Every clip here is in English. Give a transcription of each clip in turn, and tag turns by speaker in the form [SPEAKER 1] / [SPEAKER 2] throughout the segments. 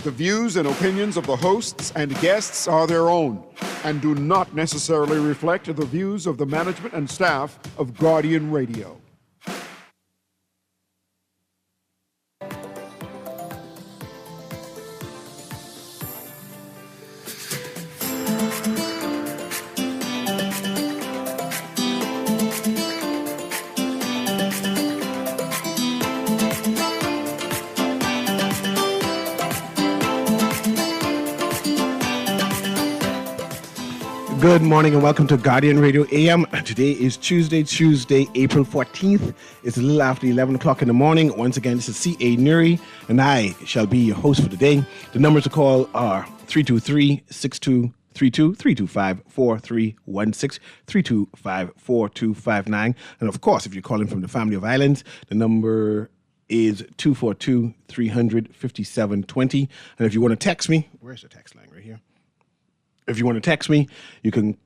[SPEAKER 1] The views and opinions of the hosts and guests are their own and do not necessarily reflect the views of the management and staff of Guardian Radio.
[SPEAKER 2] Good morning and welcome to Guardian Radio AM. Today is Tuesday, April 14th. It's a little after 11 o'clock in the morning. Once again, this is C.A. Newry, and I shall be your host for today. The numbers to call are 323-6232, 325-4316, 325-4259. And of course, if you're calling from the family of islands, the number is 242-300-5720. And if you want to text me, where's the text line? Right here. If you want to text me, you can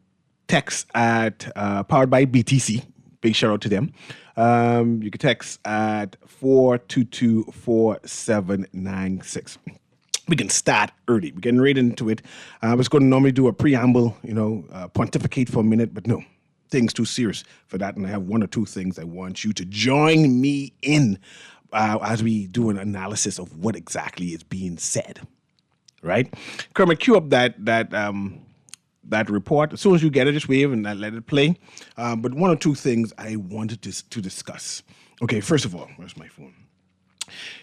[SPEAKER 2] text at powered by BTC. Big shout out to them. You can text at 422-4796. We can start early. We're getting right into it. I was going to normally do a preamble, pontificate for a minute, but no, things too serious for that. And I have one or two things I want you to join me in as we do an analysis of what exactly is being said. Right, Kermit, cue up that report. As soon as you get it, just wave and let it play. But one or two things I wanted to discuss. Okay, first of all, where's my phone?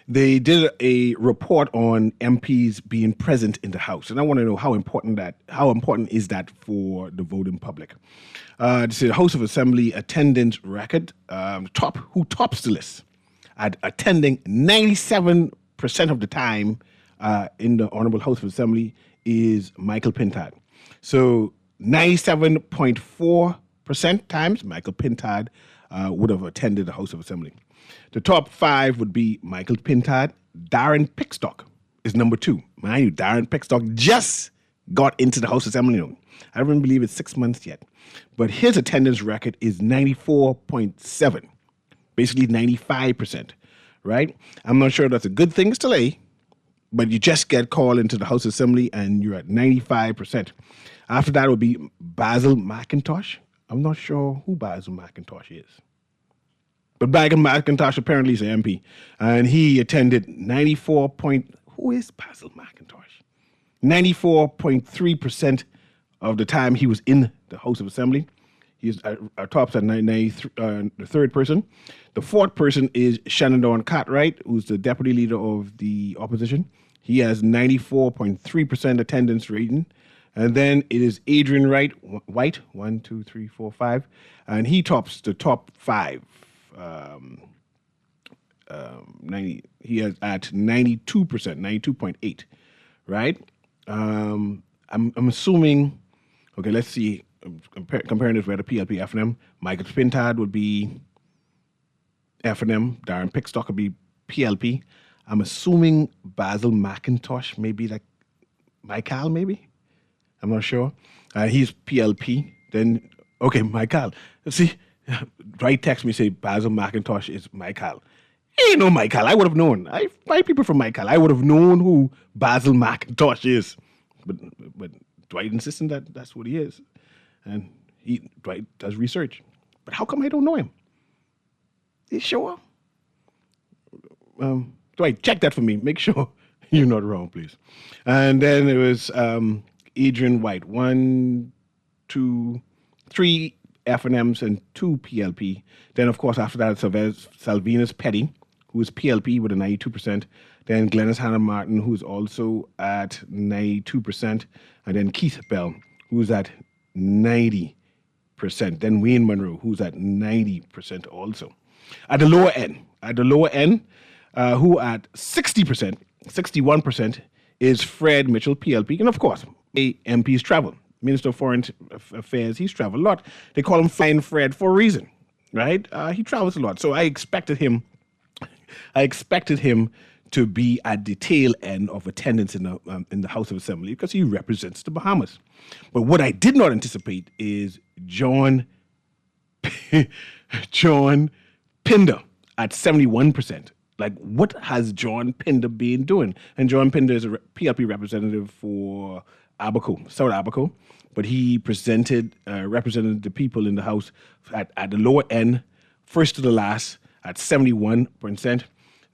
[SPEAKER 2] They did a report on MPs being present in the House, and I want to know how important is that for the voting public. This is the House of Assembly attendance record. Who tops the list at attending 97% of the time. In the Honorable House of Assembly is Michael Pintard. So 97.4% times Michael Pintard would have attended the House of Assembly. The top five would be Michael Pintard. Darren Pickstock is number two. Mind you, Darren Pickstock just got into the House of Assembly. I don't even believe it's 6 months yet. But his attendance record is 94.7, basically 95%, right? I'm not sure that's a good thing to lay. But you just get called into the House Assembly and you're at 95%. After that would be Basil McIntosh. I'm not sure who Basil McIntosh is. But Basil McIntosh apparently is an MP. And he attended 94 who is Basil McIntosh? 94.3% of the time he was in the House of Assembly. He's our tops at the third person. The fourth person is Shannon Cartwright, who's the deputy leader of the opposition. He has 94.3% attendance rating. And then it is Adrian White, 1, 2, 3, 4, 5. And he tops the top five. He is at 92%, 92.8, right? I'm assuming, okay, let's see. Comparing this with the PLP F&M, Michael Pintard would be F&M, Darren Pickstock would be PLP. I'm assuming Basil McIntosh, maybe like Michael, maybe? I'm not sure. He's PLP. Then, okay, Michael. See, right text me say Basil McIntosh is Michael. He ain't no Michael. I would have known. I find people from Michael. I would have known who Basil McIntosh is. But Dwight insisting that that's what he is. And Dwight does research. But how come I don't know him? You sure? Dwight, check that for me. Make sure you're not wrong, please. And then it was Adrian White. 1, 2, 3 F&Ms and 2 PLP. Then, of course, after that, it's Salvinus Petty, who is PLP with a 92%. Then Glennis Hannah Martin, who's also at 92%. And then Keith Bell, who's at 90%. Then Wayne Monroe, who's at 90% also. At the lower end, who at 60%, 61% is Fred Mitchell, PLP. And of course, MPs travel. Minister of Foreign Affairs, he's traveled a lot. They call him Flying Fred for a reason, right? He travels a lot. So I expected him to be at the tail end of attendance in the House of Assembly because he represents the Bahamas. But what I did not anticipate is John Pinder at 71%. Like, what has John Pinder been doing? And John Pinder is a PLP representative for Abaco, South Abaco, but he represented the people in the House at the lower end, first to the last, at 71%.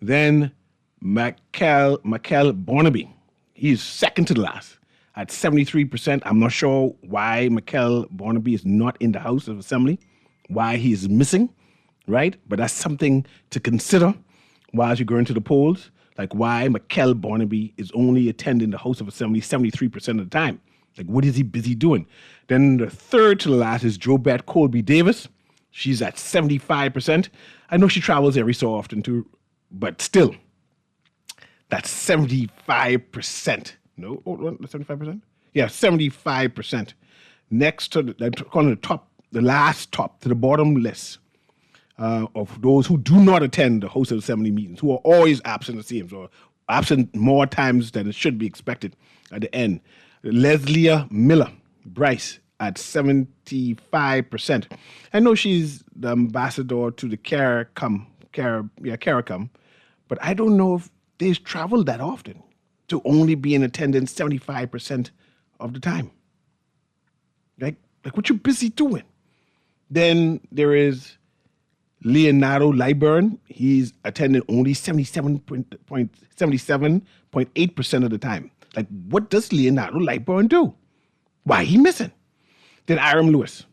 [SPEAKER 2] Then Michael Barnaby, he's second to the last at 73%. I'm not sure why Michael Barnaby is not in the House of Assembly, why he is missing, right? But that's something to consider while you go into the polls, like why Michael Barnaby is only attending the House of Assembly 73% of the time. Like, what is he busy doing? Then the third to the last is Jobette Colby Davis. She's at 75%. I know she travels every so often too, but still, that's 75%. No, 75%? Yeah, 75%. Next to the last top to the bottom list of those who do not attend the House of Assembly meetings, who are always absent, it seems, or absent more times than it should be expected at the end. Leslie Miller Bryce at 75%. I know she's the ambassador to the CARICOM, but I don't know if they travel that often to only be in attendance 75% of the time. Like what you busy doing? Then there is Leonardo Lyburn. He's attending only 77.8% of the time. Like, what does Leonardo Lyburn do? Why he missing? Then Iram Lewis.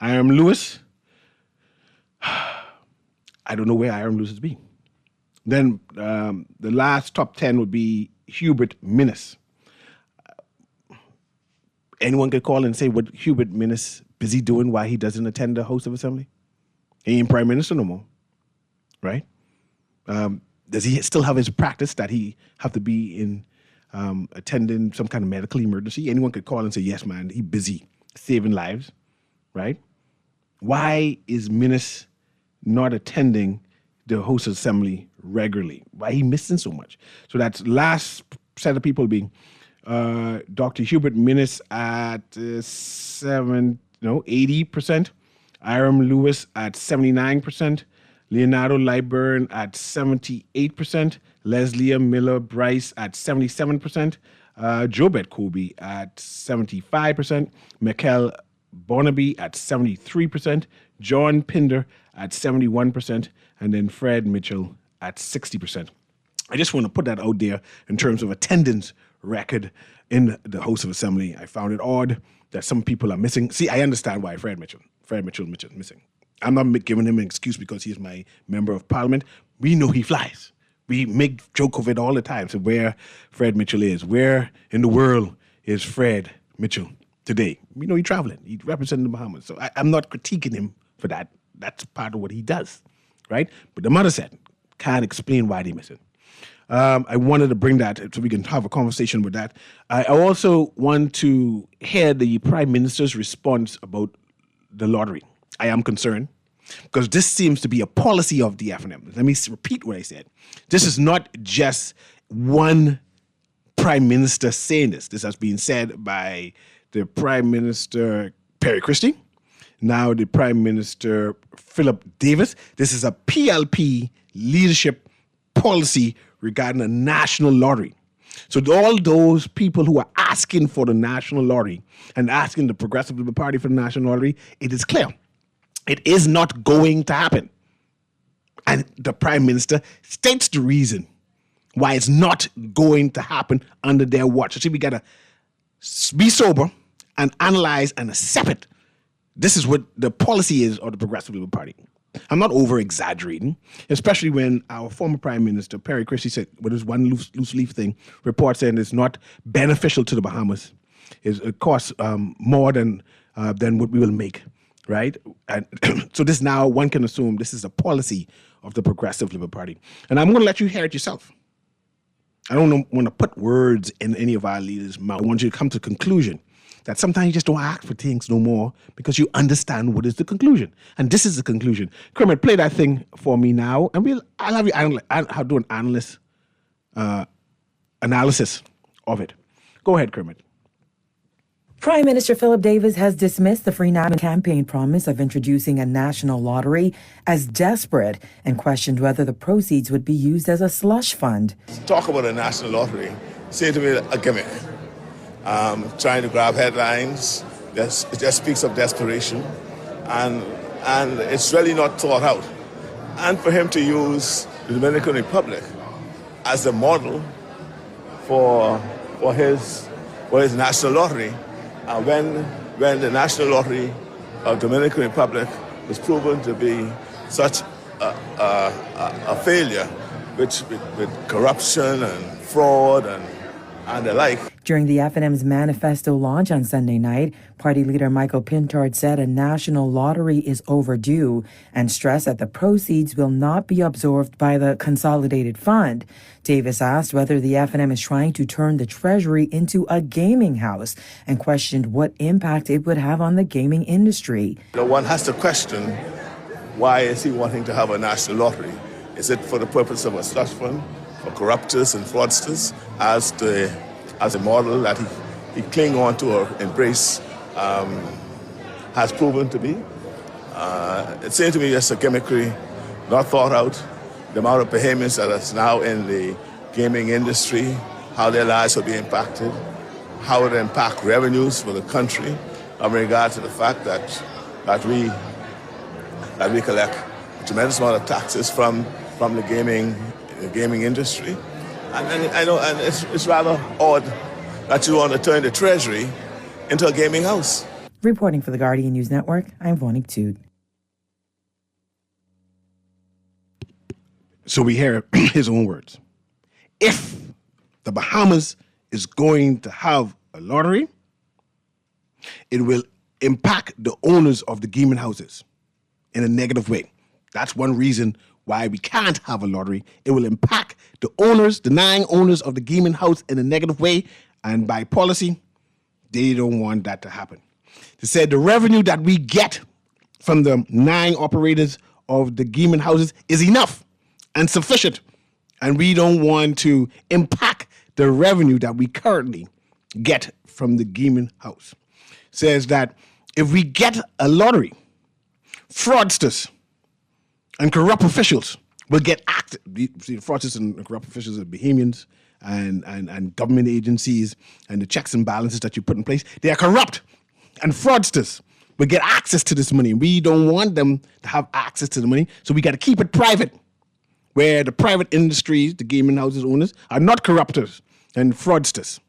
[SPEAKER 2] I don't know where Iram Lewis is being. Then the last top 10 would be Hubert Minnis. Anyone could call and say what Hubert Minnis busy doing, why he doesn't attend the House of Assembly? He ain't prime minister no more, right? Does he still have his practice that he have to be in attending some kind of medical emergency? Anyone could call and say, yes, man, he busy saving lives, right? Why is Minnis not attending the House of Assembly regularly? Why he missing so much? So that's last set of people being Dr. Hubert Minnis at 80%, Iram Lewis at 79%, Leonardo Lyburn at 78%, Leslie Miller Bryce at 77%, Jobette Colby at 75%, Michael Barnaby at 73%, John Pinder at 71%, and then Fred Mitchell at 60%. I just want to put that out there in terms of attendance record in the House of Assembly. I found it odd that some people are missing. See, I understand why Fred Mitchell missing. I'm not giving him an excuse because he's my member of parliament. We know he flies. We make joke of it all the time. So where Fred Mitchell is, where in the world is Fred Mitchell today? We know he's traveling. He's representing the Bahamas. So I'm not critiquing him for that. That's part of what he does, right? But the mother said, can't explain why they're missing. I wanted to bring that so we can have a conversation with that. I also want to hear the Prime Minister's response about the lottery. I am concerned because this seems to be a policy of the FNM. Let me repeat what I said. This is not just one Prime Minister saying this. This has been said by the Prime Minister Perry Christie, now the Prime Minister Philip Davis. This is a PLP leadership policy regarding a national lottery. So all those people who are asking for the national lottery and asking the Progressive Liberal Party for the national lottery, it is clear. It is not going to happen. And the Prime Minister states the reason why it's not going to happen under their watch. So we got to be sober and analyze and accept it. This is what the policy is of the Progressive Liberal Party. I'm not over-exaggerating, especially when our former Prime Minister, Perry Christie, said, with his one loose leaf thing, report saying it's not beneficial to the Bahamas. It costs more than what we will make, right? And so this now, one can assume this is a policy of the Progressive Liberal Party. And I'm going to let you hear it yourself. I don't want to put words in any of our leaders' mouth. I want you to come to the conclusion that sometimes you just don't ask for things no more because you understand what is the conclusion. And this is the conclusion. Kermit, play that thing for me now, and I'll have you I'll do an analysis of it. Go ahead, Kermit.
[SPEAKER 3] Prime Minister Philip Davis has dismissed the Free National campaign promise of introducing a national lottery as desperate and questioned whether the proceeds would be used as a slush fund.
[SPEAKER 4] Talk about a national lottery seems to me a gimmick. Trying to grab headlines, it just speaks of desperation, and it's really not thought out. And for him to use the Dominican Republic as the model for his national lottery, when the National Lottery of Dominican Republic was proven to be such a failure, with corruption and fraud and the like.
[SPEAKER 3] During the FNM's manifesto launch on Sunday night, party leader Michael Pintard said a national lottery is overdue and stressed that the proceeds will not be absorbed by the consolidated fund. Davis asked whether the FNM is trying to turn the Treasury into a gaming house and questioned what impact it would have on the gaming industry.
[SPEAKER 4] One has to question, why is he wanting to have a national lottery? Is it for the purpose of a slush fund for corruptors and fraudsters, as a model that he cling on to or embrace has proven to be? It seems to me just a gimmickry, not thought out. The amount of behemoths that is now in the gaming industry, how their lives will be impacted, how it will impact revenues for the country in regard to the fact that we collect a tremendous amount of taxes from the gaming industry. And I know, and it's rather odd that you want to turn the Treasury into a gaming house.
[SPEAKER 3] Reporting for the Guardian News Network, I'm Vonik Toot.
[SPEAKER 2] So we hear his own words. If the Bahamas is going to have a lottery, it will impact the owners of the gaming houses in a negative way. That's one reason why we can't have a lottery. It will impact the owners, the 9 owners of the gaming house in a negative way. And by policy, they don't want that to happen. They said the revenue that we get from the 9 operators of the gaming houses is enough and sufficient. And we don't want to impact the revenue that we currently get from the gaming house. Says that if we get a lottery, fraudsters and corrupt officials will get active. See, the fraudsters and corrupt officials are Bahamians and government agencies and the checks and balances that you put in place. They are corrupt, and fraudsters will get access to this money. We don't want them to have access to the money, so we got to keep it private, where the private industries, the gaming houses owners, are not corruptors and fraudsters.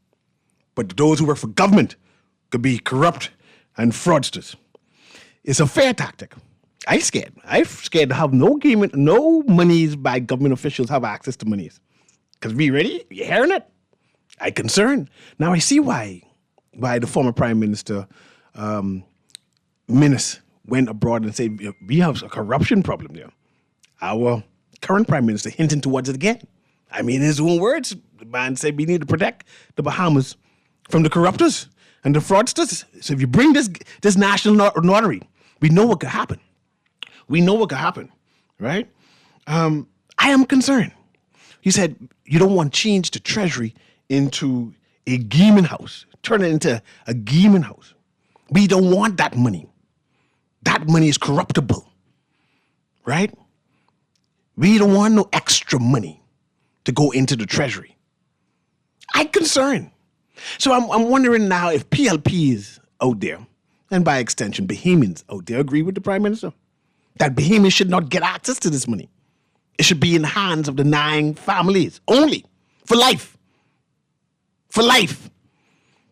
[SPEAKER 2] But those who work for government could be corrupt and fraudsters. It's a fair tactic. I'm scared to have no monies by government officials have access to monies. Because we ready? You hearing it? I'm concerned. Now I see why the former Prime Minister, Minnis, went abroad and said, we have a corruption problem there. Our current Prime Minister hinting towards it again. I mean, in his own words, the man said we need to protect the Bahamas from the corruptors and the fraudsters. So if you bring this national lottery, we know what could happen. Right? I am concerned. He said, you don't want to change the Treasury into a gaming house, turn it into a gaming house. We don't want that money. That money is corruptible, right? We don't want no extra money to go into the Treasury. I'm concerned. So I'm wondering now if PLPs out there, and by extension, Bahamians out there, agree with the Prime Minister that Bahamians should not get access to this money. It should be in the hands of the 9 families only, for life. For life.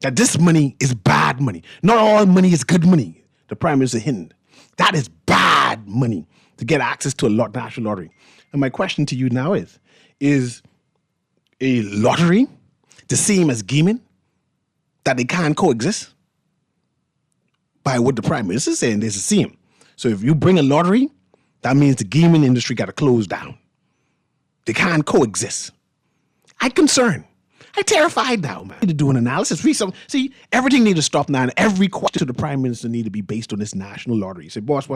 [SPEAKER 2] That this money is bad money. Not all money is good money. The Prime Minister hinted. That is bad money to get access to a national lottery. And my question to you now is a lottery the same as gaming? That they can't coexist? By what the Prime Minister is saying, it's the same. So if you bring a lottery, that means the gaming industry got to close down. They can't coexist. I'm concerned. I'm terrified now, man. We need to do an analysis. See, everything needs to stop now, and every question to the Prime Minister need to be based on this national lottery. You say, boss.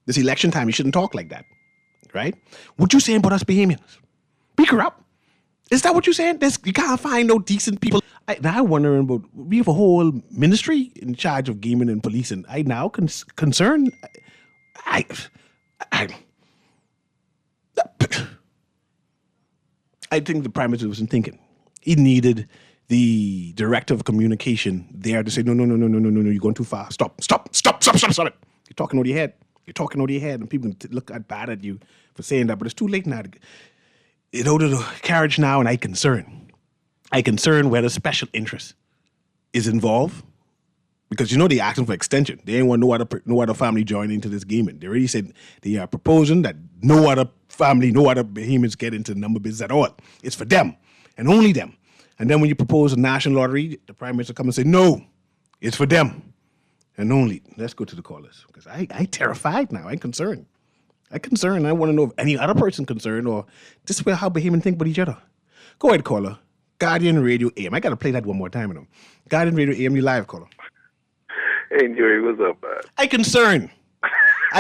[SPEAKER 2] This election time, you shouldn't talk like that, right? What you saying about us Bahamians? We corrupt. Is that what you're saying? You can't find no decent people. Now I'm wondering about, we have a whole ministry in charge of gaming and policing. I now concerned. I think the Prime Minister wasn't thinking. He needed the director of communication there to say, no, you're going too far. Stop it. You're talking over your head. And people can look bad at you for saying that, but it's too late now. It out of the carriage now, and I concern whether special interest is involved, because they're asking for extension. They ain't want no other family joining into this gaming. They already said they are proposing that no other family, no other behemoths get into the number business at all. It's for them and only them. And then when you propose a national lottery, the Prime Minister come and say, no, it's for them and only. Let's go to the callers, because I terrified now. I'm concerned. I want to know if any other person concerned, or this is how behemoths think about each other. Go ahead, caller. Guardian Radio AM. I got to play that one more time. Guardian Radio AM, you live, caller.
[SPEAKER 5] Hey, Newry, what's up, man?
[SPEAKER 2] I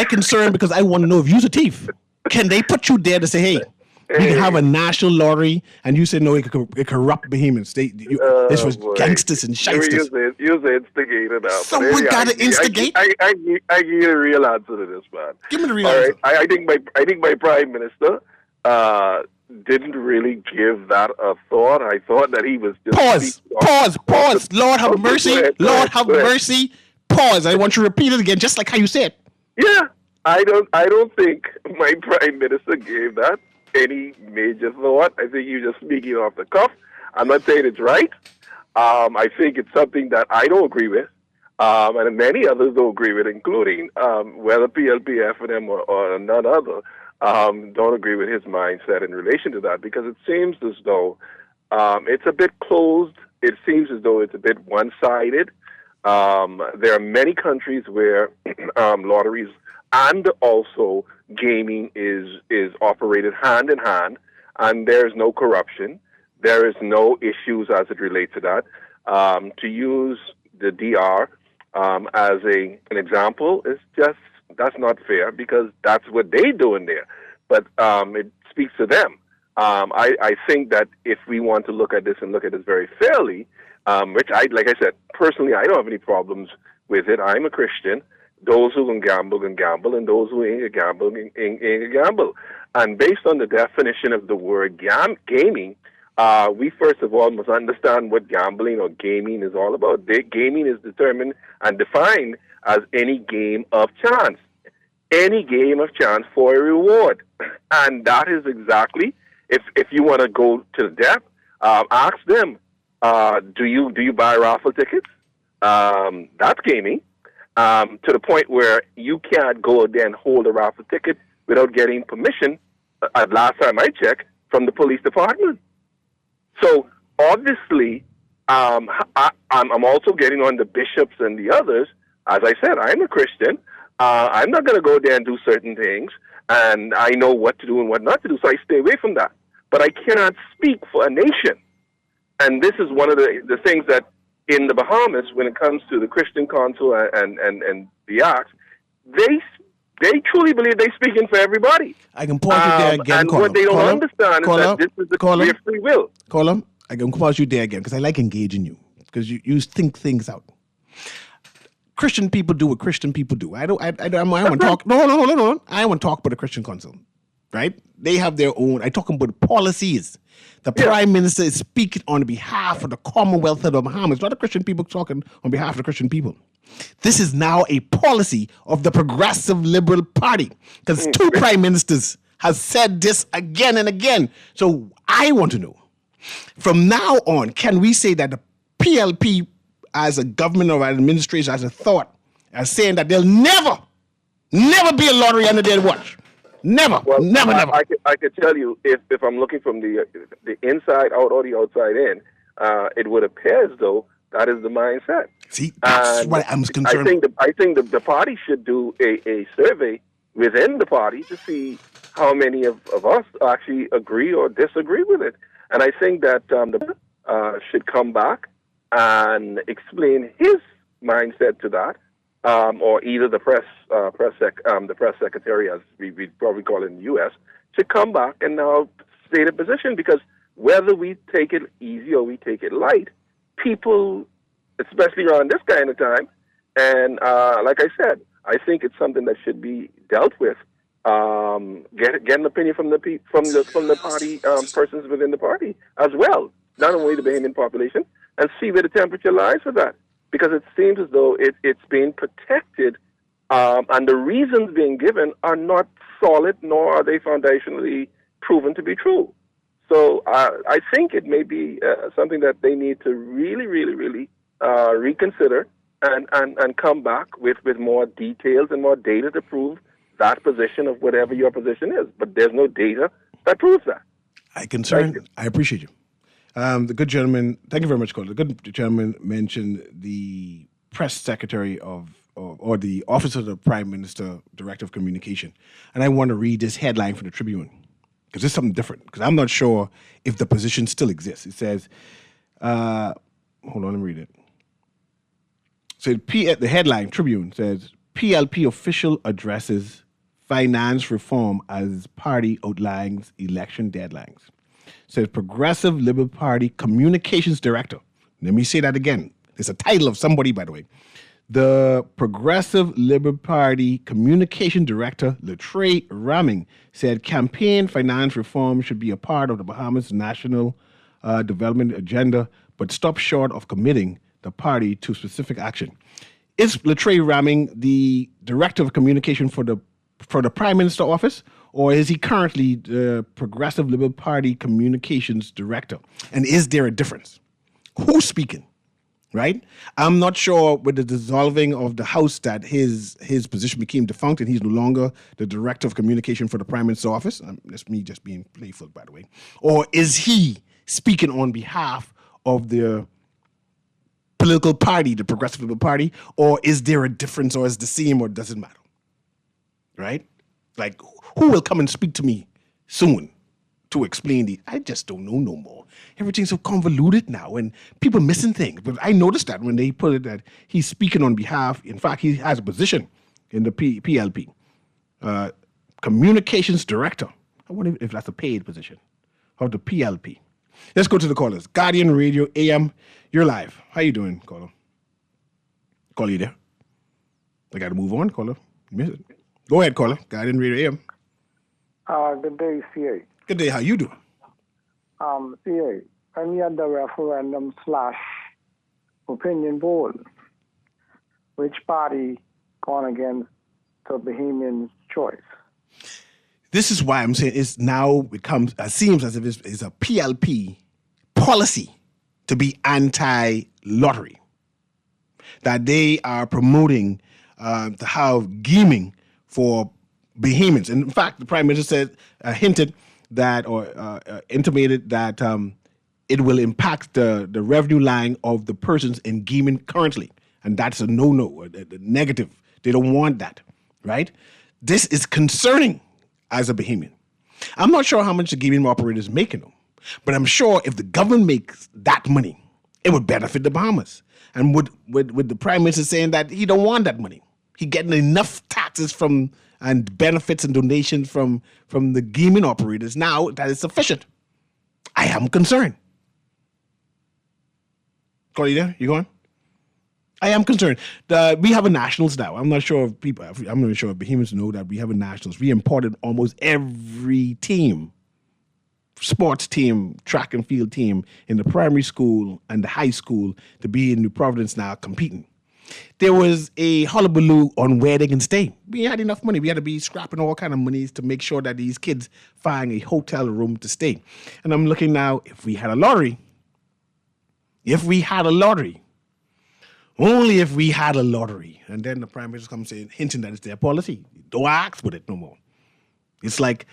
[SPEAKER 2] concern because I want to know if you're a thief. Can they put you there to say, hey, we can have a national lottery, and you say, no, it corrupt behemoths. This was gangsters and shysters.
[SPEAKER 5] You're the instigator now.
[SPEAKER 2] Someone got to instigate?
[SPEAKER 5] I give you a real answer to this, man.
[SPEAKER 2] Give me the real answer.
[SPEAKER 5] Right. I think my Prime Minister didn't really give that a thought. I thought that he was just...
[SPEAKER 2] Pause. Lord have mercy. Lord have mercy. Pause. I want you to repeat it again, just like how you said.
[SPEAKER 5] Yeah. I don't think my Prime Minister gave that any major thought. I think you're just speaking off the cuff. I'm not saying it's right. I think it's something that I don't agree with, and many others don't agree with, including whether PLP, FNM, or none other don't agree with his mindset in relation to that, because it seems as though it's a bit closed. It seems as though it's a bit one-sided. There are many countries where lotteries and also gaming is operated hand in hand, and there's no corruption. There is no issues as it relates to that. To use the DR as an example is just, that's not fair, because that's what they doing there. But it speaks to them. I think that if we want to look at this and look at this very fairly, which like I said, personally, I don't have any problems with it. I'm a Christian. Those who can gamble, and those who ain't a gamble, ain't a gamble. And based on the definition of the word gaming, we first of all must understand what gambling or gaming is all about. Gaming is determined and defined as any game of chance. Any game of chance for a reward. And that is exactly, if you want to go to the depth, ask them, do you buy raffle tickets? That's gaming. To the point where you can't go there and hold a raffle ticket without getting permission, last time I checked, from the police department. So obviously, I'm also getting on the bishops and the others. As I said, I'm a Christian. I'm not going to go there and do certain things, and I know what to do and what not to do, so I stay away from that. But I cannot speak for a nation. And this is one of the things that in the Bahamas, when it comes to the Christian Council and the acts, they truly believe they're speaking for everybody.
[SPEAKER 2] I can pause you there again,
[SPEAKER 5] and what they don't understand is that this is the clear free will.
[SPEAKER 2] Caller, I can pause you there again, because I like engaging you, because you think things out. Christian people do what Christian people do. I want to talk. No. I want to talk about the Christian Council, right? They have their own. I talk about policies. The Prime Minister is speaking on behalf of the Commonwealth of the Bahamas. Not the Christian people talking on behalf of the Christian people. This is now a policy of the Progressive Liberal Party, because two Prime Ministers have said this again and again. So I want to know, from now on, can we say that the PLP as a government or administration, as a thought, as saying that there'll never be a lottery under their watch? Never. I
[SPEAKER 5] could tell you, if I'm looking from the inside out or the outside in, it would appear as though that is the mindset.
[SPEAKER 2] See, that's what I'm concerned.
[SPEAKER 5] I think the party should do a survey within the party to see how many of us actually agree or disagree with it. And I think that the should come back and explain his mindset to that, or either the press secretary, as we probably call it in the U.S., should come back and now state a position, because whether we take it easy or we take it light, people, especially around this kind of time, and like I said, I think it's something that should be dealt with. Get an opinion from the party persons within the party as well, not only the Bahamian population, and see where the temperature lies for that. Because it seems as though it's being protected, and the reasons being given are not solid, nor are they foundationally proven to be true. So I think it may be something that they need to really, really, really reconsider and come back with more details and more data to prove that position of whatever your position is. But there's no data that proves that.
[SPEAKER 2] I appreciate you. The good gentleman, thank you very much, Cole. The good gentleman mentioned the press secretary or the office of the Prime Minister, Director of Communication. And I want to read this headline from the Tribune, because it's something different, because I'm not sure if the position still exists. It says, hold on, let me read it. So the headline, Tribune, says, PLP official addresses finance reform as party outlines election deadlines. Says Progressive Liberal Party Communications Director. Let me say that again. It's a title of somebody, by the way. The Progressive Liberal Party Communication Director, Latrey Ramming, said campaign finance reform should be a part of the Bahamas' national development agenda, but stop short of committing the party to specific action. Is Latrey Ramming the Director of Communication for the Prime Minister office, or is he currently the Progressive Liberal Party Communications Director? And is there a difference? Who's speaking? Right? I'm not sure with the dissolving of the House that his position became defunct and he's no longer the Director of Communication for the Prime Minister's office. That's me just being playful, by the way. Or is he speaking on behalf of the political party, the Progressive Liberal Party, or is there a difference, or is it the same, or does it matter? Right? Like, who will come and speak to me soon to explain I just don't know no more. Everything's so convoluted now, and people missing things. But I noticed that when they put it that he's speaking on behalf, in fact, he has a position in the PLP, Communications Director. I wonder if that's a paid position of the PLP. Let's go to the callers. Guardian Radio AM, you're live. How you doing, caller? Caller, you there? I got to move on, caller. You missed it. Go ahead, caller. Guardian Radio AM.
[SPEAKER 6] Good day, CA.
[SPEAKER 2] Good day. How you doing?
[SPEAKER 6] CA, when we had the referendum / opinion poll, which party gone against the Bahamians' choice?
[SPEAKER 2] This is why I'm saying it's now becomes, it seems as if it's a PLP policy to be anti-lottery. That they are promoting to have gaming for Bahamians. And in fact, the Prime Minister said, hinted that, or intimated that it will impact the revenue line of the persons in gaming currently. And that's a no-no, a negative. They don't want that, right? This is concerning as a Bahamian. I'm not sure how much the gaming operators making them, but I'm sure if the government makes that money, it would benefit the Bahamas. And with the Prime Minister saying that he don't want that money, he getting enough taxes from and benefits and donations from the gaming operators now that is sufficient. I am concerned. Call you there? You going? I am concerned. We have a nationals now. I'm not sure if Bahamians know that we have a nationals. We imported almost every team, sports team, track and field team in the primary school and the high school to be in New Providence now competing. There was a hullabaloo on where they can stay. We had enough money. We had to be scrapping all kind of monies to make sure that these kids find a hotel room to stay. And I'm looking now, if we had a lottery, only if we had a lottery. And then the Prime Minister comes saying, hinting that it's their policy. Don't ask with it no more. It's like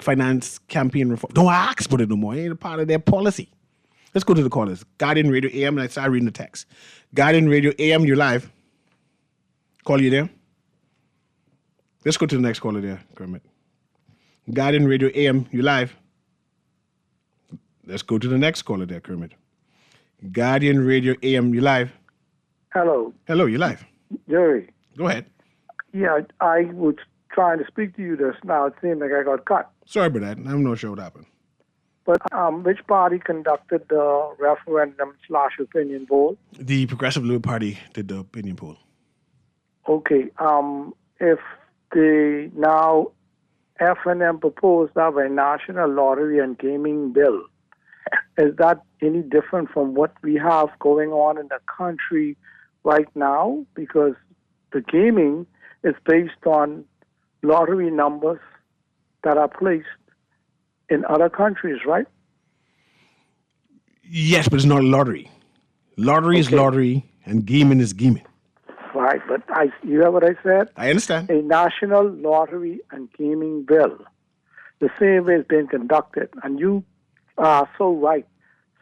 [SPEAKER 2] finance campaign reform. Don't ask with it no more. It ain't a part of their policy. Let's go to the callers. Guardian Radio AM, and I start reading the text. Guardian Radio AM, you're live. Call you there. Let's go to the next caller there, Kermit. Guardian Radio AM, you live. Let's go to the next caller there, Kermit. Guardian Radio AM, you live.
[SPEAKER 6] Hello.
[SPEAKER 2] Hello, you live.
[SPEAKER 6] Jerry.
[SPEAKER 2] Go ahead.
[SPEAKER 6] Yeah, I was trying to speak to you just now. It seemed like I got cut.
[SPEAKER 2] Sorry about that. I'm not sure what happened.
[SPEAKER 6] But which party conducted the referendum/opinion poll?
[SPEAKER 2] The Progressive Liberal Party did the opinion poll.
[SPEAKER 6] Okay. If the now F&M proposed to have a national lottery and gaming bill, is that any different from what we have going on in the country right now? Because the gaming is based on lottery numbers that are placed in other countries, right?
[SPEAKER 2] Yes, but it's not a lottery. Lottery is lottery, and gaming is gaming.
[SPEAKER 6] Right, but you hear what I said?
[SPEAKER 2] I understand.
[SPEAKER 6] A national lottery and gaming bill, the same way it's been conducted. And you are so right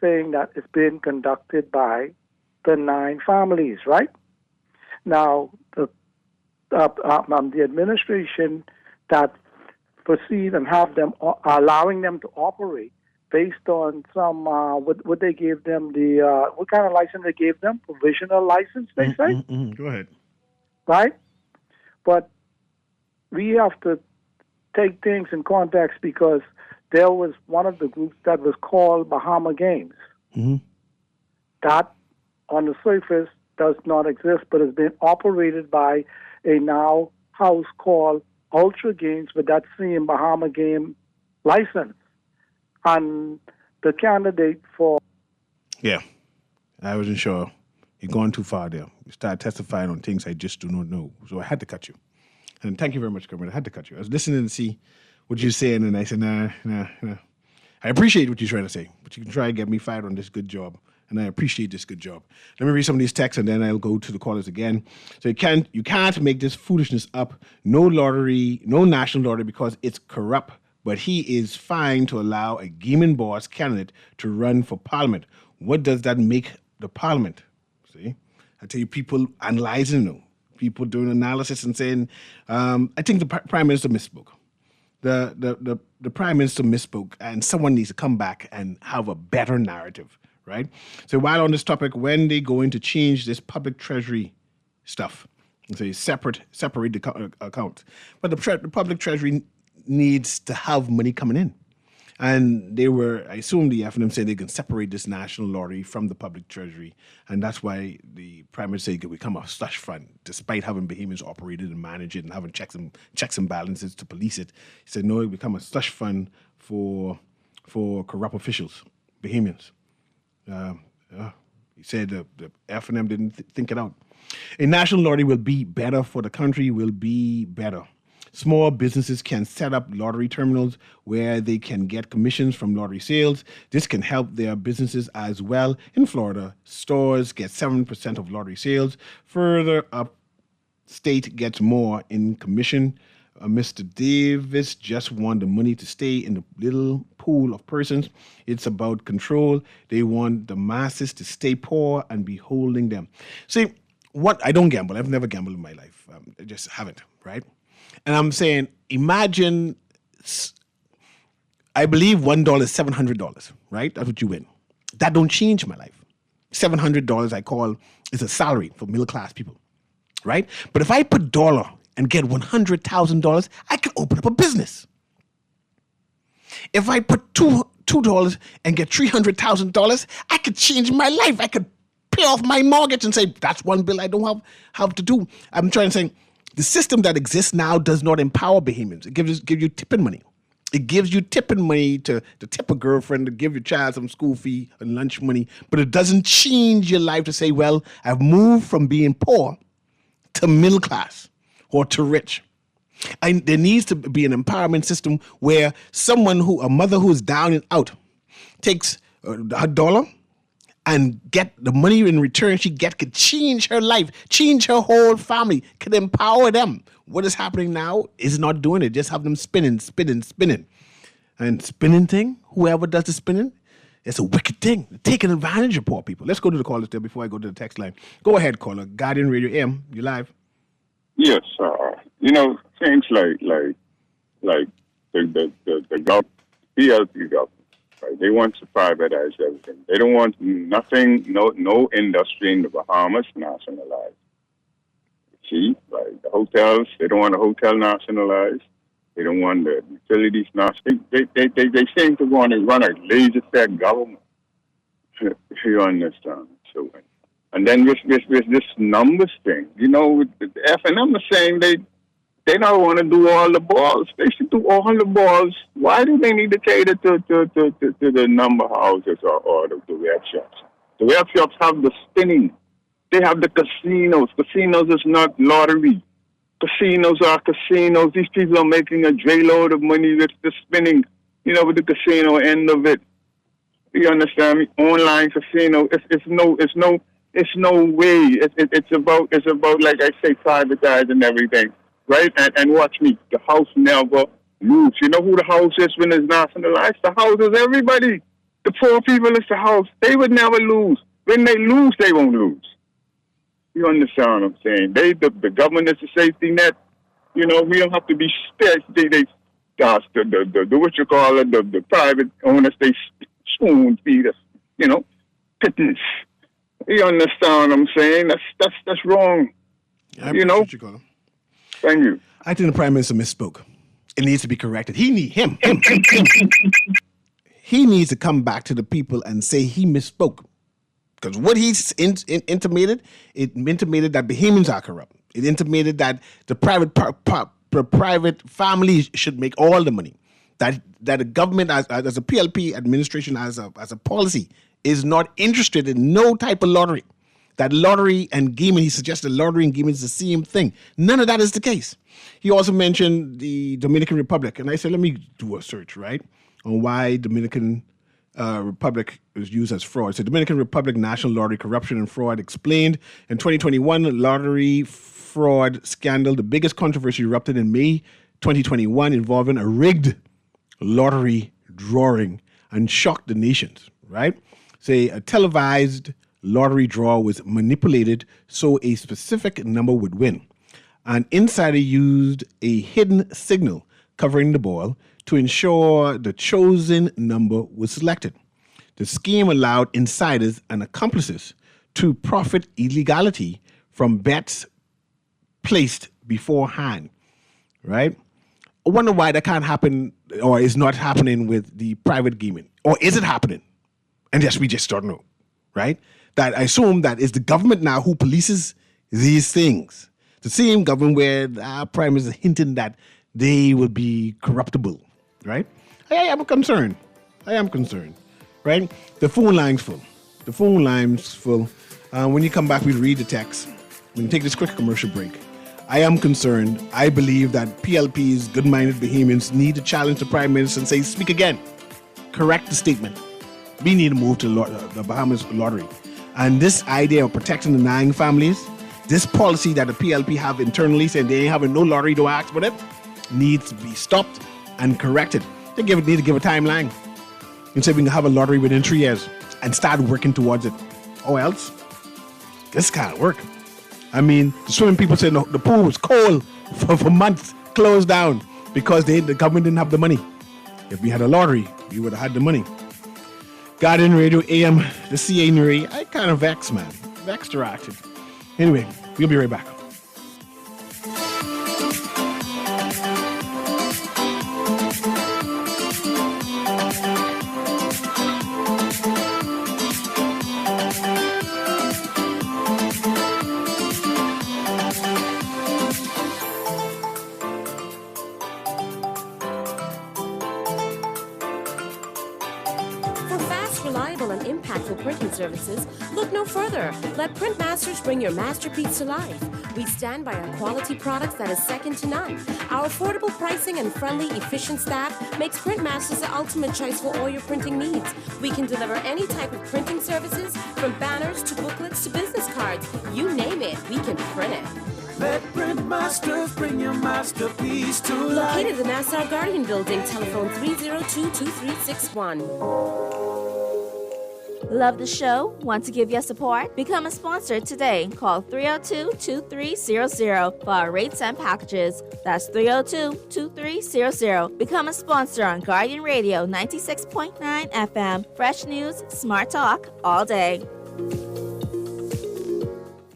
[SPEAKER 6] saying that it's been conducted by the 9 families, right? Now, the administration that proceed and have them, allowing them to operate based on some, what they gave them, what kind of license they gave them? Provisional license, they say?
[SPEAKER 2] Go ahead.
[SPEAKER 6] Right? But we have to take things in context because there was one of the groups that was called Bahama Games.
[SPEAKER 2] Mm-hmm.
[SPEAKER 6] That, on the surface, does not exist, but has been operated by a now house called Ultra Games with that same Bahama Game license. And the candidate for...
[SPEAKER 2] Yeah, I wasn't sure. You're going too far there. You started testifying on things I just do not know. So I had to cut you. And thank you very much, Kermit. I had to cut you. I was listening to see what you're saying, and I said, nah. I appreciate what you're trying to say, but you can try and get me fired on this good job. And I appreciate this good job. Let me read some of these texts, and then I'll go to the callers again. So you can't make this foolishness up. No lottery, no national lottery, because it's corrupt. But he is fine to allow a gaming boss candidate to run for parliament. What does that make the parliament? See, I tell you, people analyzing, people doing analysis and saying, I think the prime minister misspoke. The prime minister misspoke, and someone needs to come back and have a better narrative, right? So while on this topic, when they going to change this public treasury stuff, so separate the accounts, but the public treasury needs to have money coming in. And I assume the F&M said they can separate this national lottery from the public treasury. And that's why the Prime Minister said it could become a slush fund, despite having Bahamians operate it and manage it and having checks and balances to police it. He said, no, it become a slush fund for corrupt officials, Bahamians. He said the F&M didn't think it out. A national lottery will be better for the country, will be better. Small businesses can set up lottery terminals where they can get commissions from lottery sales. This can help their businesses as well. In Florida, stores get 7% of lottery sales. Further up, state gets more in commission. Mr. Davis just want the money to stay in the little pool of persons. It's about control. They want the masses to stay poor and be holding them. See, I don't gamble. I've never gambled in my life. I just haven't, right? And I'm saying, imagine, I believe $1 is $700, right? That's what you win. That don't change my life. $700 I call is a salary for middle class people, right? But if I put $1 and get $100,000, I can open up a business. If I put $2 and get $300,000, I could change my life. I could pay off my mortgage and say, that's one bill I don't have to do. I'm trying to say, the system that exists now does not empower Bahamians. It gives you tipping money. It gives you tipping money to tip a girlfriend, to give your child some school fee and lunch money, but it doesn't change your life to say, well, I've moved from being poor to middle class or to rich. And there needs to be an empowerment system where a mother who's down and out takes her dollar and get the money in return could change her life, change her whole family, could empower them. What is happening now is not doing it. Just have them spinning. And spinning thing, whoever does the spinning, it's a wicked thing. Taking advantage of poor people. Let's go to the callers there before I go to the text line. Go ahead, caller. Guardian Radio M, you live.
[SPEAKER 7] Yes, things like the government, PLP government. Right? They want to privatize everything. They don't want nothing, no industry in the Bahamas nationalized. See, like the hotels, they don't want a hotel nationalized. They don't want the utilities now. They seem to want to run a laissez-faire government. You understand? So, and then with this numbers thing, with the F&M is saying they don't want to do all the balls. They should do all the balls. Why do they need to cater to the number houses or the web shops? The web shops have the spinning. They have the casinos. Casinos is not lottery. Casinos are casinos. These people are making a load of money with the spinning, with the casino end of it. You understand me? Online casino. It's no way. It's about like I say, privatizing everything, right? And watch me. The house never lose. You know who the house is when it's nationalized? The house is everybody. The poor people is the house. They would never lose. When they lose, they won't lose. You understand what I'm saying? The government is a safety net. We don't have to be scared. The what you call it, the private owners, they spoon feed us, pittance. You understand what I'm saying? That's wrong.
[SPEAKER 2] I appreciate what you call him.
[SPEAKER 7] Thank you.
[SPEAKER 2] I think the Prime Minister misspoke. It needs to be corrected. He needs to come back to the people and say he misspoke. Because what he's intimated, it intimated that Bahamians are corrupt. It intimated that the private families should make all the money. That the government, as a PLP administration, as a policy, is not interested in no type of lottery. That lottery and gaming, he suggested lottery and gaming is the same thing. None of that is the case. He also mentioned the Dominican Republic. And I said, let me do a search, right, on why Dominican Republic is used as fraud. So Dominican Republic National Lottery Corruption and Fraud explained in 2021 lottery fraud scandal. The biggest controversy erupted in May 2021 involving a rigged lottery drawing and shocked the nations, right? Say a televised lottery draw was manipulated so a specific number would win. An insider used a hidden signal covering the ball to ensure the chosen number was selected. The scheme allowed insiders and accomplices to profit illegality from bets placed beforehand, right? I wonder why that can't happen or is not happening with the private gaming. Or is it happening? And yes, we just don't know, right? That I assume that is the government now who polices these things. The same government where our prime minister hinting that they will be corruptible, right? I am concerned, right? The phone line's full. When you come back, we'll read the text. We can take this quick commercial break. I am concerned. I believe that PLP's good-minded Bahamians need to challenge the Prime Minister and say, speak again. Correct the statement. We need to move to the Bahamas lottery. And this idea of protecting the Nang families, this policy that the PLP have internally saying they ain't having no lottery, don't ask for it, needs to be stopped and corrected. They need to give a timeline. And say we can have a lottery within 3 years and start working towards it. Or else, this can't work. I mean, the swimming people said no, the pool was cold for months, closed down, because the government didn't have the money. If we had a lottery, we would have had the money. Guardian Radio AM, the CA Newry. I kind of vexed, man. Vexed or acted. Anyway, we'll be right back.
[SPEAKER 8] Printing services, look no further. Let Printmasters bring your masterpiece to life. We stand by our quality products that is second to none. Our affordable pricing and friendly, efficient staff makes Printmasters the ultimate choice for all your printing needs. We can deliver any type of printing services, from banners to booklets to business cards. You name it, we can print it.
[SPEAKER 9] Let Printmasters bring your masterpiece to life.
[SPEAKER 8] Located in the Nassau Guardian Building, telephone 302-2361.
[SPEAKER 10] Love the show? Want to give your support? Become a sponsor today. Call 302-2300 for our rates and packages. That's 302-2300. Become a sponsor on Guardian Radio 96.9 FM. Fresh news, smart talk, all day.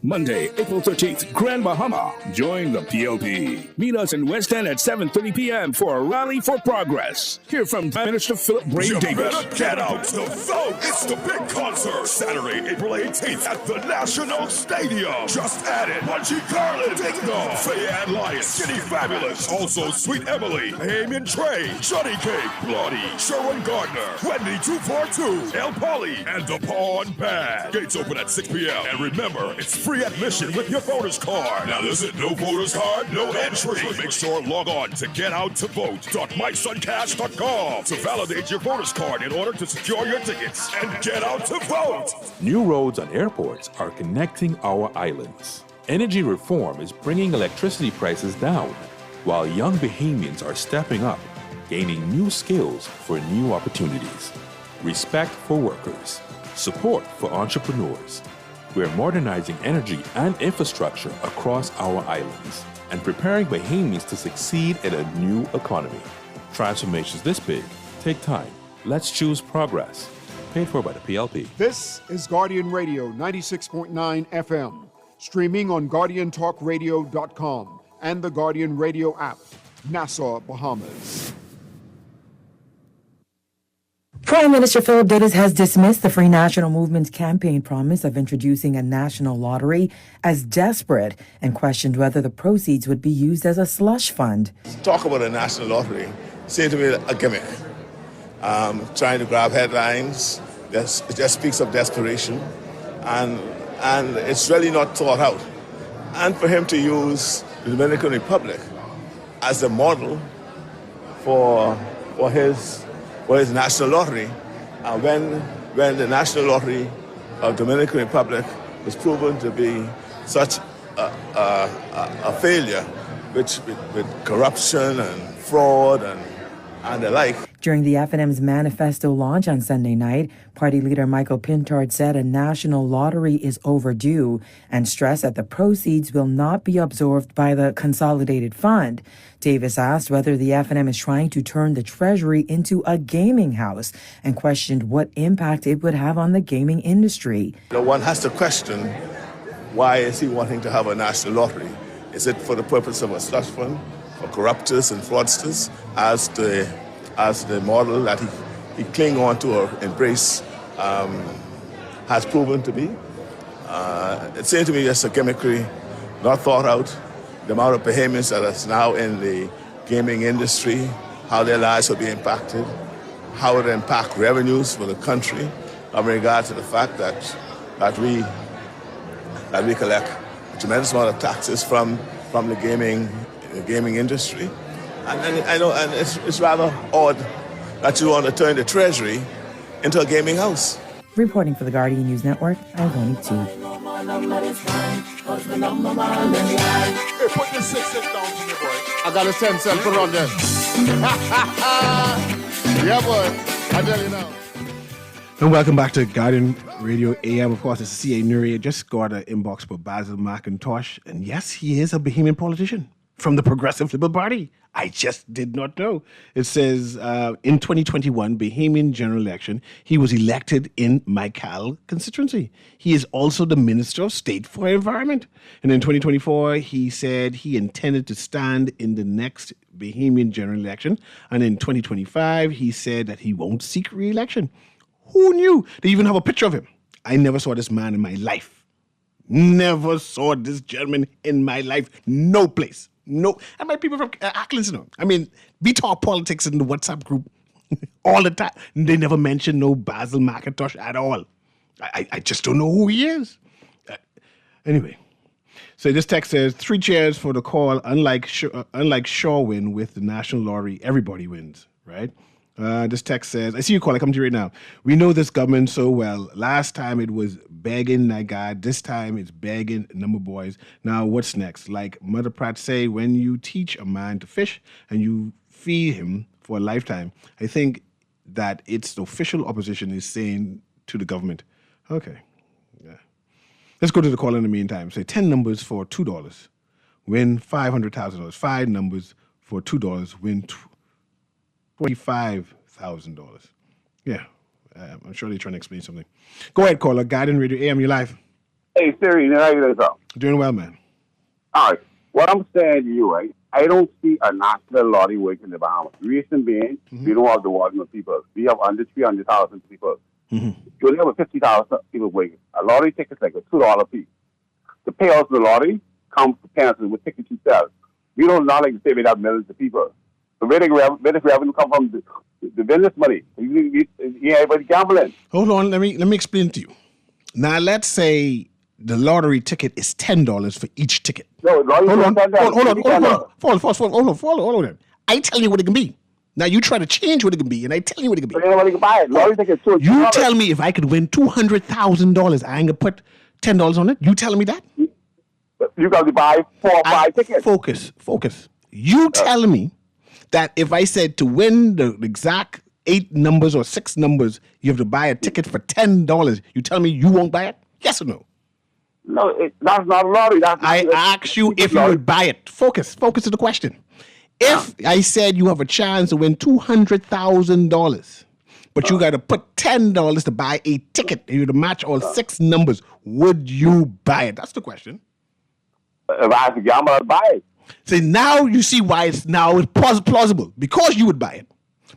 [SPEAKER 11] Monday, April 13th, Grand Bahama. Join the PLP. Meet us in West End at 7:30 p.m. for a rally for progress. Hear from Prime Minister Philip Brain
[SPEAKER 12] You
[SPEAKER 11] Davis.
[SPEAKER 12] better get out to vote. It's the big concert, Saturday, April 18th at the National Stadium. Just added Munchie Garland, Ding Dong, Faye Lyons, Skinny Fabulous, also Sweet Emily, Heyman Trey, Johnny Cake, Bloody, Sherwin Gardner, Wendy 242, El Polly, and the Pawn Band. Gates open at 6 p.m. And remember, it's free admission with your voter's card. Now, is it no voter's card, no entry? Make sure log on to getoutovote.mysuncash.com to validate your voter's card in order to secure your tickets and get out to vote.
[SPEAKER 13] New roads and airports are connecting our islands. Energy reform is bringing electricity prices down, while young Bahamians are stepping up, gaining new skills for new opportunities. Respect for workers. Support for entrepreneurs. We're modernizing energy and infrastructure across our islands and preparing Bahamians to succeed in a new economy. Transformations this big take time. Let's choose progress. Paid for by the PLP.
[SPEAKER 1] This is Guardian Radio 96.9 FM, streaming on GuardianTalkRadio.com and the Guardian Radio app, Nassau, Bahamas.
[SPEAKER 3] Prime Minister Philip Davis has dismissed the Free National Movement's campaign promise of introducing a national lottery as desperate and questioned whether the proceeds would be used as a slush fund.
[SPEAKER 4] Talk about a national lottery seems to be a gimmick. Trying to grab headlines, it just speaks of desperation, and it's really not thought out. And for him to use the Dominican Republic as the model for his national lottery, when the national lottery of Dominican Republic was proven to be such a failure, with corruption and fraud and the like.
[SPEAKER 3] During the FNM's manifesto launch on Sunday night, party leader Michael Pintard said a national lottery is overdue and stressed that the proceeds will not be absorbed by the consolidated fund. Davis asked whether the FNM is trying to turn the Treasury into a gaming house and questioned what impact it would have on the gaming industry.
[SPEAKER 4] One has to question, why is he wanting to have a national lottery? Is it for the purpose of a slush fund for corruptors and fraudsters, as the model that he cling on to or embrace has proven to be? It seems to me just a gimmickry, not thought out. The amount of Bahamians that is now in the gaming industry, how their lives will be impacted, how it will impact revenues for the country, in regard to the fact that we collect a tremendous amount of taxes from the gaming industry. And I know, and it's rather odd that you want to turn the Treasury into a gaming house.
[SPEAKER 3] Reporting for the Guardian News Network, I'm Tony T.
[SPEAKER 9] Hey, put the 6 down to me, boy.
[SPEAKER 14] I got a 10 cent put on there. Yeah, boy. I tell you now.
[SPEAKER 2] And welcome back to Guardian Radio AM. Of course, it's CA Newry. I just got an inbox for Basil McIntosh. And yes, he is a Bahamian politician from the Progressive Liberal Party. I just did not know. It says, in 2021 Bahamian general election, he was elected in Michael constituency. He is also the Minister of State for Environment. And in 2024, he said he intended to stand in the next Bahamian general election. And in 2025, he said that he won't seek re-election. Who knew? They even have a picture of him. I never saw this man in my life. Never saw this gentleman in my life. No place. No. And my people from Acklands, you know. I mean, we talk politics in the WhatsApp group all the time. They never mention no Basil McIntosh at all. I just don't know who he is. Anyway. So this text says, 3 cheers for the call. Unlike Shawwin with the National Lottery, everybody wins, right? This text says, I see you call, I come to you right now. We know this government so well. Last time it was begging Nagad. This time it's begging number boys. Now what's next? Like Mother Pratt say, when you teach a man to fish and you feed him for a lifetime, I think that it's the official opposition is saying to the government. Okay. Yeah. Let's go to the call in the meantime. Say 10 numbers for $2. Win $500,000. 5 numbers for $2. Win $25,000. Yeah, I'm sure they're trying to explain something. Go ahead, caller. Guardian Radio AM, you're live.
[SPEAKER 15] Hey, Siri, how you doing, sir?
[SPEAKER 2] Doing well, man.
[SPEAKER 15] All right. What I'm saying to you, right? I don't see a national lottery working in the Bahamas. Reason being, we don't have the volume of people. We have under 300,000 people. You only have 50,000 people working. A lottery ticket's like a $2 fee. The payouts of the lottery come from parents with tickets you sell. We don't not like to say we have millions of people. So where the revenue come from? The business money. Everybody gambling.
[SPEAKER 2] Hold on, let me explain to you. Now let's say the lottery ticket is $10 for each ticket.
[SPEAKER 15] No, lottery
[SPEAKER 2] hold on. I tell you what it can be. Now you try to change what it can be, and I tell you what it can be.
[SPEAKER 15] Nobody can buy it. Lottery ticket too.
[SPEAKER 2] You tell me if I could win $200,000, I ain't gonna put $10 on it. You telling me that?
[SPEAKER 15] You got to buy 4 or 5 tickets.
[SPEAKER 2] Focus. You telling me that if I said to win the exact 8 numbers or 6 numbers, you have to buy a ticket for $10. You tell me you won't buy it? Yes or no?
[SPEAKER 15] No, that's not a lottery.
[SPEAKER 2] I asked you if you would buy it. Focus to the question. If I said you have a chance to win $200,000, but you got to put $10 to buy a ticket and you to match all 6 numbers, would you buy it? That's the question.
[SPEAKER 15] If I have to gamble, I'd buy it.
[SPEAKER 2] See, now you see why it's plausible. Because you would buy it.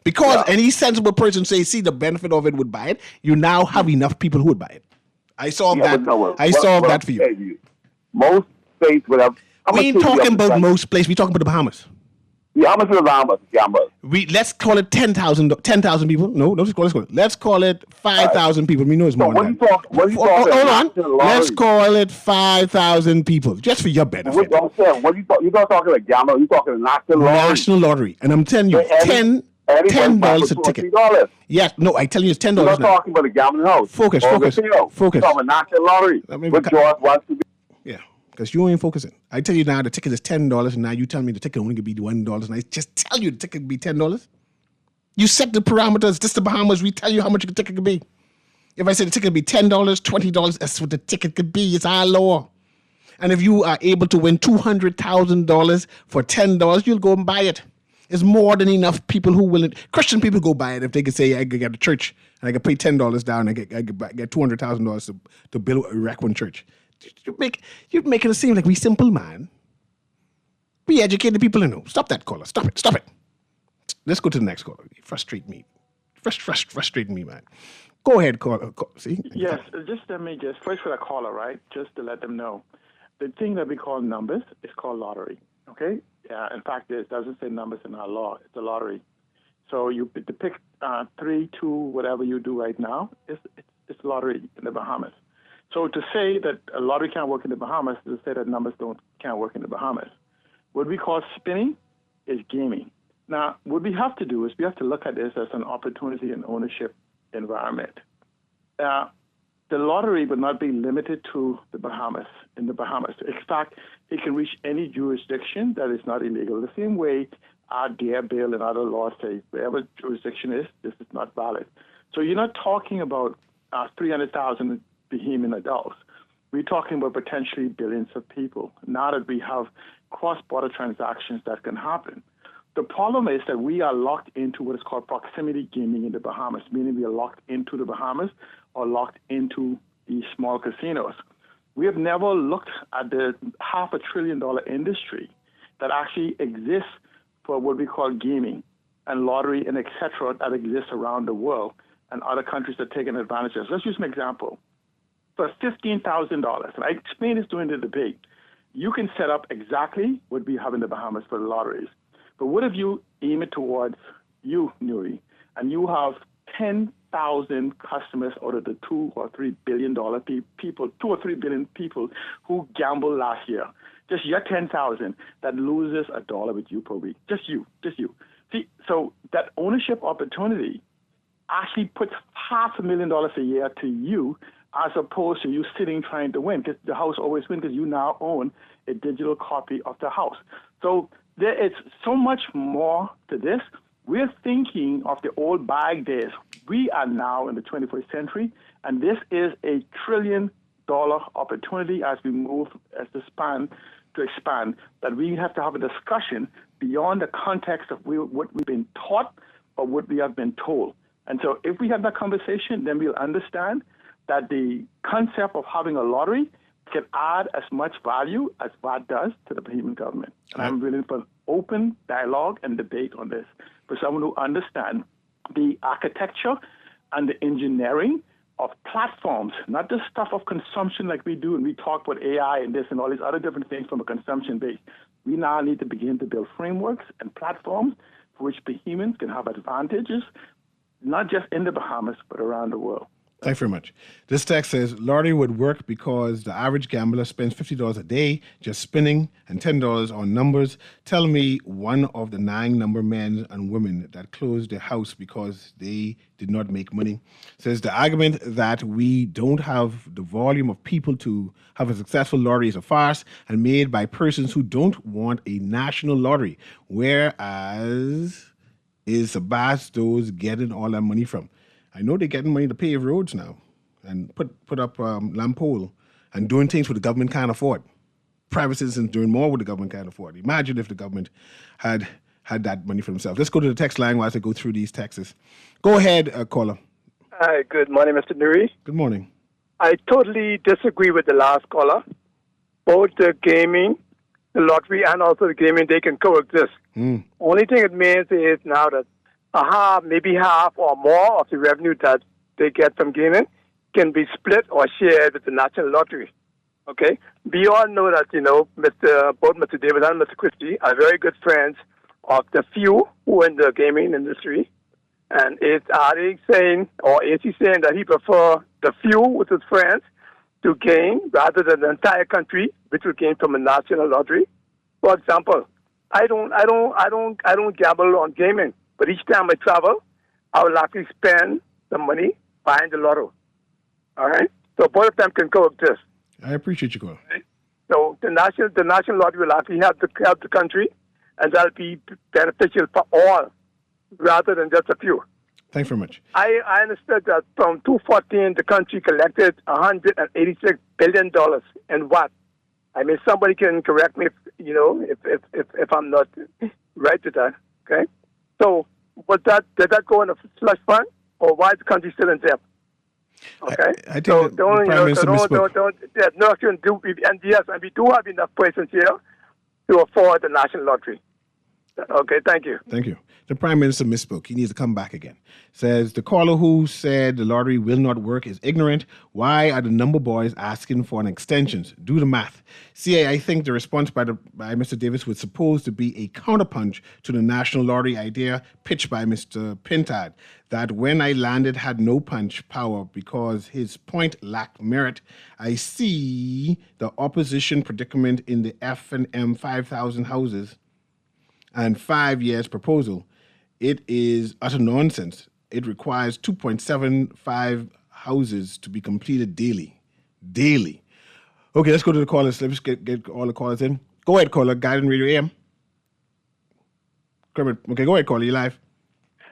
[SPEAKER 2] Because any sensible person see the benefit of it would buy it. You now have enough people who would buy it. I solved that for you.
[SPEAKER 15] Most states would have.
[SPEAKER 2] We ain't talking about most places. We talking about the Bahamas.
[SPEAKER 15] Yeah, how much is the Bahamas gamble?
[SPEAKER 2] Let's call it 10,000 people. No, let's call it 5,000 people. We know it's more than that. Hold on. Let's call it 5,000 people, just for your benefit.
[SPEAKER 15] You're not talking about gambling. You're talking national lottery.
[SPEAKER 2] National lottery, and I'm telling you, $10 a ticket. Yes, no, I tell you, it's $10.
[SPEAKER 15] You're not talking about a gambling house.
[SPEAKER 2] Focus.
[SPEAKER 15] You're talking about national lottery. But George wants to be.
[SPEAKER 2] Yeah. Because you ain't focusing. I tell you now the ticket is $10, and now you tell me the ticket only could be $1, and I just tell you the ticket could be $10. You set the parameters. This is the Bahamas. We tell you how much the ticket could be. If I say the ticket could be $10, $20, that's what the ticket could be. It's our law. And if you are able to win $200,000 for $10, you'll go and buy it. It's more than enough people who will. Christian people go buy it if they can say, I could get a church, and I could pay $10 down, and I could get $200,000 to build erect one church. You're making it seem like we simple, man. We educated people to know. Stop that, caller. Stop it. Let's go to the next caller. You frustrate me. Frustrating me, man. Go ahead, caller. See?
[SPEAKER 16] Yes, let me first for the caller, right? Just to let them know. The thing that we call numbers is called lottery, okay? In fact, it doesn't say numbers in our law. It's a lottery. So you pick 3, 2, whatever you do right now, it's lottery in the Bahamas. So to say that a lottery can't work in the Bahamas is to say that numbers can't work in the Bahamas. What we call spinning is gaming. Now, what we have to do is we have to look at this as an opportunity and ownership environment. The lottery would not be limited to the Bahamas. In fact, it can reach any jurisdiction that is not illegal. The same way our DARE bill and other laws say wherever jurisdiction is, this is not valid. So you're not talking about 300,000 Bahamian adults. We're talking about potentially billions of people. Now that we have cross-border transactions that can happen. The problem is that we are locked into what is called proximity gaming in the Bahamas, meaning we are locked into the Bahamas or locked into these small casinos. We have never looked at the $500 billion industry that actually exists for what we call gaming and lottery and et cetera that exists around the world and other countries that take advantage of. Let's use an example. For $15,000, and I explained this during the debate, you can set up exactly what we have in the Bahamas for the lotteries. But what if you aim it towards you, Newry, and you have 10,000 customers out of the 2 or 3 billion people, 2 or 3 billion people who gambled last year. Just your 10,000 that loses $1 with you per week. Just you. See, so that ownership opportunity actually puts $500,000 a year to you, as opposed to you sitting trying to win, because the house always wins because you now own a digital copy of the house. So there is so much more to this. We're thinking of the old bag days. We are now in the 21st century, and this is a $1 trillion opportunity as we move as the span to expand, that we have to have a discussion beyond the context of what we've been taught or what we have been told. And so if we have that conversation, then we'll understand that the concept of having a lottery can add as much value as VAT does to the Bahamian government. And I'm willing for open dialogue and debate on this for someone who understands the architecture and the engineering of platforms, not the stuff of consumption like we do, and we talk about AI and this and all these other different things from a consumption base. We now need to begin to build frameworks and platforms for which Bahamians can have advantages, not just in the Bahamas, but around the world.
[SPEAKER 2] Thanks very much. This text says, lottery would work because the average gambler spends $50 a day just spinning and $10 on numbers. Tell me one of the 9 number men and women that closed their house because they did not make money. Says the argument that we don't have the volume of people to have a successful lottery is a farce and made by persons who don't want a national lottery, whereas is the bass those getting all that money from. I know they're getting money to pave roads now and put up lamp pole and doing things what the government can't afford. Private citizens doing more what the government can't afford. Imagine if the government had that money for themselves. Let's go to the text line while I go through these texts. Go ahead, caller.
[SPEAKER 17] Hi, good morning, Mr. Newry.
[SPEAKER 2] Good morning.
[SPEAKER 17] I totally disagree with the last caller. Both the gaming, the lottery, and also the gaming, they can coexist. Only thing it means is now that maybe half or more of the revenue that they get from gaming can be split or shared with the national lottery. Okay? We all know that, both Mr. David and Mr. Christie are very good friends of the few who are in the gaming industry. And is he saying that he prefer the few with his friends to gain rather than the entire country, which will gain from a national lottery? For example, I don't gamble on gaming. But each time I travel, I will likely spend the money buying the lotto. All right? So both of them can coexist.
[SPEAKER 2] I appreciate you, Cole.
[SPEAKER 17] So the national lottery will likely help the country, and that'll be beneficial for all rather than just a few.
[SPEAKER 2] Thanks very much.
[SPEAKER 17] I understood that from 2014, the country collected $186 billion. And what? I mean, somebody can correct me if I'm not right with that. Okay? So, did that go in a slush fund, or why is the country still in debt? Okay,
[SPEAKER 2] I think the Prime Minister misspoke.
[SPEAKER 17] And yes, and we do have enough persons here to afford the national lottery. Okay, thank you.
[SPEAKER 2] Thank you. The Prime Minister misspoke. He needs to come back again. Says the caller who said the lottery will not work is ignorant. Why are the number boys asking for an extension? Do the math. See, I think the response by Mr. Davis was supposed to be a counterpunch to the national lottery idea pitched by Mr. Pintard, that when I landed had no punch power because his point lacked merit. I see the opposition predicament in the F&M 5,000 houses and 5 years proposal. It is utter nonsense. It requires 2.75 houses to be completed daily. Okay, let's go to the callers. Let's get all the callers in. Go ahead, caller. Guiding Radio AM. Okay, go ahead, caller. You live.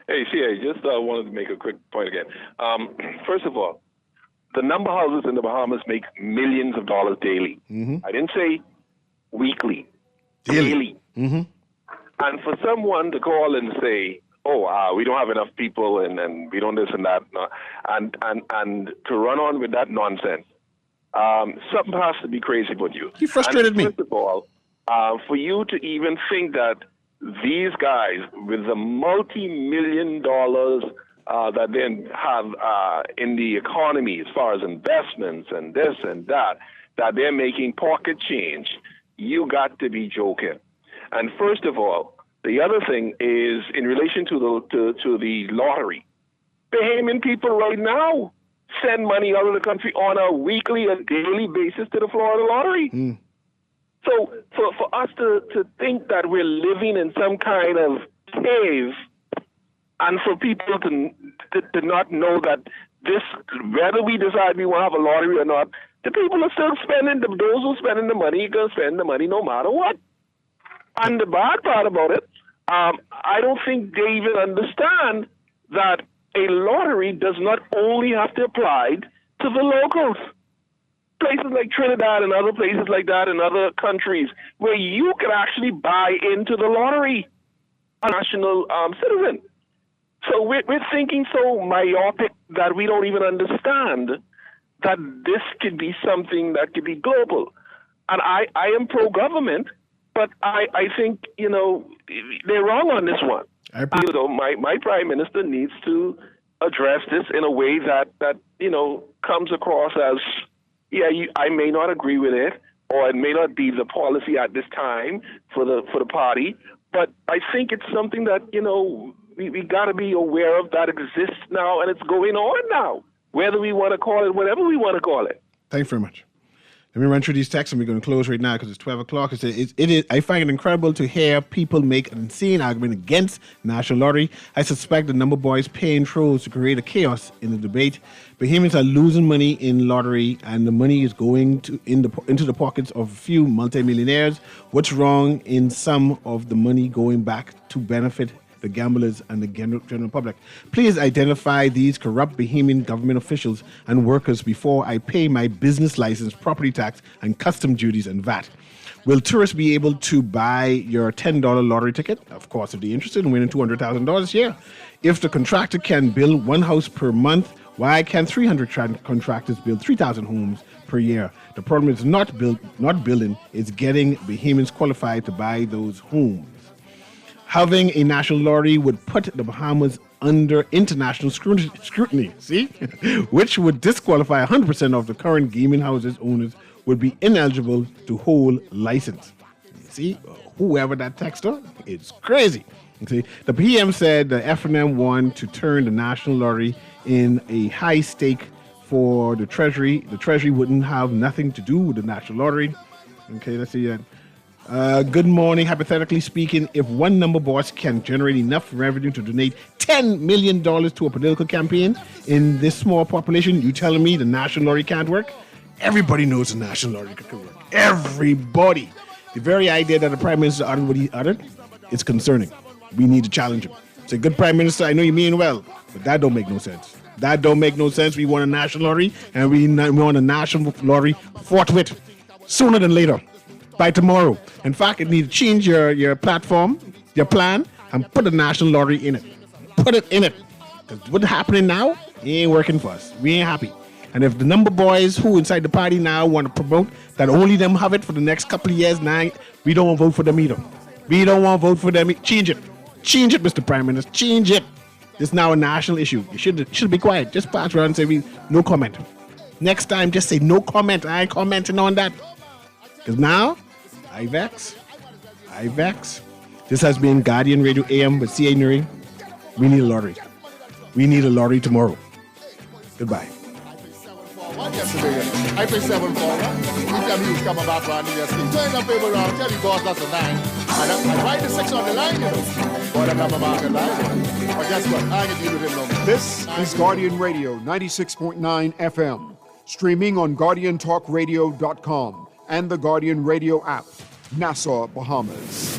[SPEAKER 18] Hey, CA, just wanted to make a quick point again. First of all, the number houses in the Bahamas make millions of dollars daily. I didn't say weekly. Daily. And for someone to call and say, we don't have enough people and we don't this and that, and to run on with that nonsense, something has to be crazy about you.
[SPEAKER 2] You frustrated me.
[SPEAKER 18] First of all, for you to even think that these guys with the multi-million dollars that they have in the economy as far as investments and this and that they're making pocket change, you got to be joking. And first of all, the other thing is in relation to the lottery. Bahamian people right now send money out of the country on a weekly and daily basis to the Florida lottery. So for us to think that we're living in some kind of cave, and for people to not know that this, whether we decide we want to have a lottery or not, the people are still spending, those who are spending the money are going to spend the money no matter what. And the bad part about it, I don't think they even understand that a lottery does not only have to apply to the locals. Places like Trinidad and other places like that in other countries where you can actually buy into the lottery, a national citizen. So we're thinking so myopic that we don't even understand that this could be something that could be global. And I am pro-government, but I think, they're wrong on this one. My prime minister needs to address this in a way that comes across as, I may not agree with it, or it may not be the policy at this time for the party, but I think it's something that, we got to be aware of that exists now, and it's going on now, whether we want to call it whatever we want to call it.
[SPEAKER 2] Thanks very much. Let me run through these texts, and we're going to close right now because it's 12 o'clock. It is. I find it incredible to hear people make an insane argument against National Lottery. I suspect the number boys paying trolls to create a chaos in the debate. Bahamians are losing money in lottery, and the money is going into the pockets of a few multimillionaires. What's wrong in some of the money going back to benefit the gamblers and the general public? Please identify these corrupt Bahamian government officials and workers before I pay my business license, property tax, and custom duties and VAT. Will tourists be able to buy your $10 lottery ticket? Of course, if they're interested in winning $200,000, yeah. If the contractor can build one house per month, why can't 300 contractors build 3,000 homes per year? The problem is not building, it's getting Bahamians qualified to buy those homes. Having a national lottery would put the Bahamas under international scrutiny, see? Which would disqualify 100% of the current gaming houses owners would be ineligible to hold license. See, whoever that texter, it's crazy. See, the PM said the FNM want to turn the national lottery in a high stake for the Treasury. The Treasury wouldn't have nothing to do with the national lottery. Okay, let's see that. Good morning. Hypothetically speaking, if one number boss can generate enough revenue to donate $10 million to a political campaign in this small population, you telling me the national lottery can't work? Everybody knows the national lottery can work. Everybody. The very idea that the Prime Minister uttered what he uttered, it's concerning. We need to challenge him. Say, good Prime Minister, I know you mean well, but that don't make no sense. That don't make no sense. We want a national lottery, and we want a national lottery forthwith, sooner than later. By tomorrow. In fact, it needs to change your platform, your plan, and put a national lottery in it. Put it in it. Because what's happening now, it ain't working for us. We ain't happy. And if the number boys who inside the party now want to promote that only them have it for the next couple of years, now we don't want to vote for them either. We don't want to vote for them. Change it. Change it, Mr. Prime Minister. Change it. It's now a national issue. You should be quiet. Just pass around and say no comment. Next time, just say no comment. I ain't commenting on that. Because now, I vex. This has been Guardian Radio AM with C.A. Newry. We need a lottery. We need a lottery tomorrow. Goodbye.
[SPEAKER 14] I play 7 forward. Each time he was coming back around, he just keep turning the paper around, tell the boss that's a 9. I write the 6 on the line, Boy, I come back and line. But guess what? I ain't deal with him no more.
[SPEAKER 1] This is Guardian Radio 96.9 FM. Streaming on GuardianTalkRadio.com and the Guardian Radio app. Nassau, Bahamas.